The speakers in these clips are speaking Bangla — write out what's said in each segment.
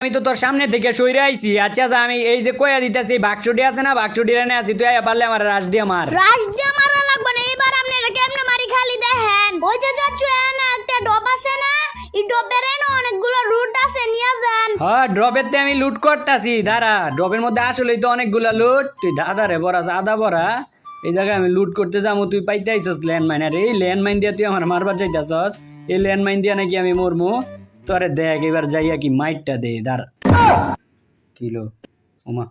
আমি তো তোর সামনে থেকে সইরে আইছি। আচ্ছা যা, আমি এই যে কয়া দিতেছি বাক্সটি আছে না, বাক্সটি রানে আছি, তুই আয়া পারলে আমার রাশ দিয়ে মার। রাশ দিয়ে মারা লাগবে না, এবার আপনি কেমনে মারি খালি দেখেন। ওই যে যাচ্ছ এনে একটা ডব আছে না, এই ডবের এনে অনেকগুলো রুট আছে, নিয়ে যান। হ্যাঁ, ড্রপেতে আমি লুট করতেছি, দাঁড়া। ড্রপের মধ্যে আসলেই তো অনেকগুলা লুট। তুই দাদা রে বড়া আদা বড়া, এই জায়গায় আমি লুট করতে যাবো, তুই পাইতে আইসস ল্যান্ডমাইন। আর এই ল্যান্ডমাইন দিয়ে তুই আমার মারবার চাইতেছস? এই ল্যান্ডমাইন দিয়ে নাকি আমি মরমু? তোরে দেখ এবার যাইয়া কি মাইটটা দে। দাঁড়া, কিলো ওমা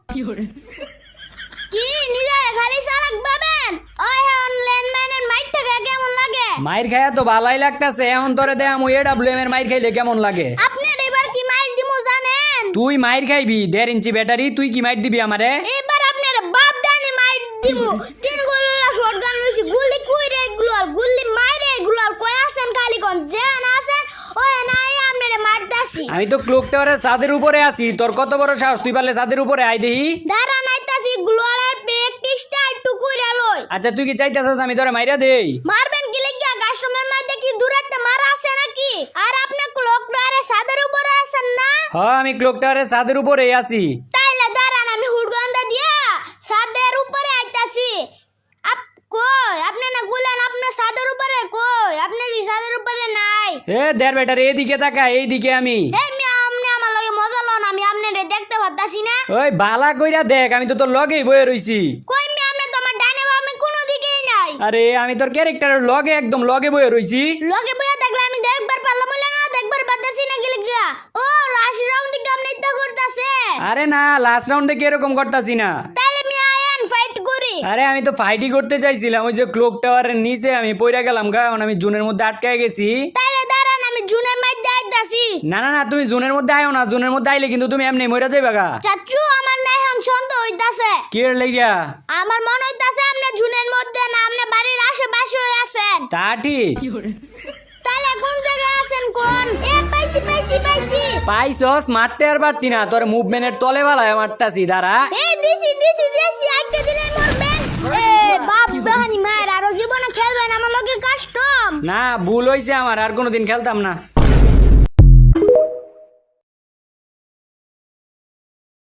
কি নিজের খালি চালাক ভাবেন? ওই অনলাইন ম্যানের মাইরটা কেমন লাগে? মাইর খায়া তো ভালাই লাগতাছে। এখন তোরে দে আমি AWM এর মাইর খাইলে কেমন লাগে? আপনার এবার কি মাইর দিমু জানেন? তুই মাইর খাইবি 1.5 ইঞ্চি ব্যাটারি, তুই কি মাইর দিবি আমারে? এবার আপনার বাপ ডানে মাইর দিমু। তিন গোলা শটগান লইছি, গুলি কইরে এগুলো গুলি মাইরে এগুলো কই আছেন খালি কোন জান আছেন? ওই নাই আপনারে মারতাছি। আমি তো ক্লক টাওয়ারের ছাদের উপরে আছি, তোর কত বড় সাহস? তুই পারলে ছাদের উপরে আই দেহি। দাঁড়া নাইতাছি, গ্লোয়ালের প্র্যাকটিসটা একটু কইরা লই। আচ্ছা তুই কি চাইতাছস আমি তোরে মাইরা দেই? মারবেন কি লাগিয়া? কাস্টমার মধ্যে কি দূরত্ব মারা আছে নাকি? আর আপনি ক্লক টাওয়ারের ছাদের উপরে আছেন না? হ্যাঁ, আমি ক্লক টাওয়ারের ছাদের উপরে আছি। তাইলে দাঁড়ান, আমি হুড়গন্ধা দিয়া ছাদের উপরে আইতাছি। কই আপনি না বলেন আপনার ছাদের উপরে? কই আপনি কি ছাদের উপরে নাই? এ দেড় বেটার এদিকে তাকা, এইদিকে আমি। এই মিয়া, আপনি আমার লগে মজা লন, আমি আপনারে দেখতে পারতাছি না। ওই বালা কইরা দেখ, আমি তো তোর লগেই বয়ে রইছি। কই মিয়া, আপনি তো আমার ডানে বামে কোনো দিকেই নাই। আরে আমি তোর ক্যারেক্টারের লগে একদম লগে বয়ে রইছি। লগে বইয়া দেখলে আমি দেখবার পারলাম হইলে না, দেখবার পারতাছি না কি লাগিয়া? ও রাশ রাউন্ড দিকে আপনি ইত্যা করতাছে। আরে না, লাস্ট রাউন্ডে কি এরকম করতাছি না। তাইলে মিয়া আয়েন ফাইট করি। আরে আমি তো ফাইটই করতে চাইছিলাম, ওই যে ক্লক টাওয়ারের নিচে আমি পইরা গেলাম গা, এখন আমি জুনের মধ্যে আটকায় গেছি। তাইলে দাঁড়ান, আমি জুনের মধ্যে আইতাছি। না না না, তুমি জুনের মধ্যে আয়ো না। জুনের মধ্যে আইলে কিন্তু তুমি এমনি মইরা যাইবা গা। চাচু, আমার নাই সন্দেহ হইতাছে। কি এর লাগিয়া? আমার মনে হইতাছে আপনি জুনের মধ্যে না, আপনি বাড়ির আশেপাশে আছেন। তা ঠিক। তাহলে কোন জায়গায় আছেন কোন? এ পাইছি পাইছি পাইছি। পাইছস? মারতে আর পারতি না, তোর মুভমেন্টের তলে বালায় মারতাছি, দাঁড়া। এই দিছি আইতে দিলে মরবেন। এ বাপ বাহানি মায়ের আরো জীবনে খেলবেন আমার লগে কাস্টম। না, ভুল হইছে আমার, আর কোনোদিন খেলতাম না।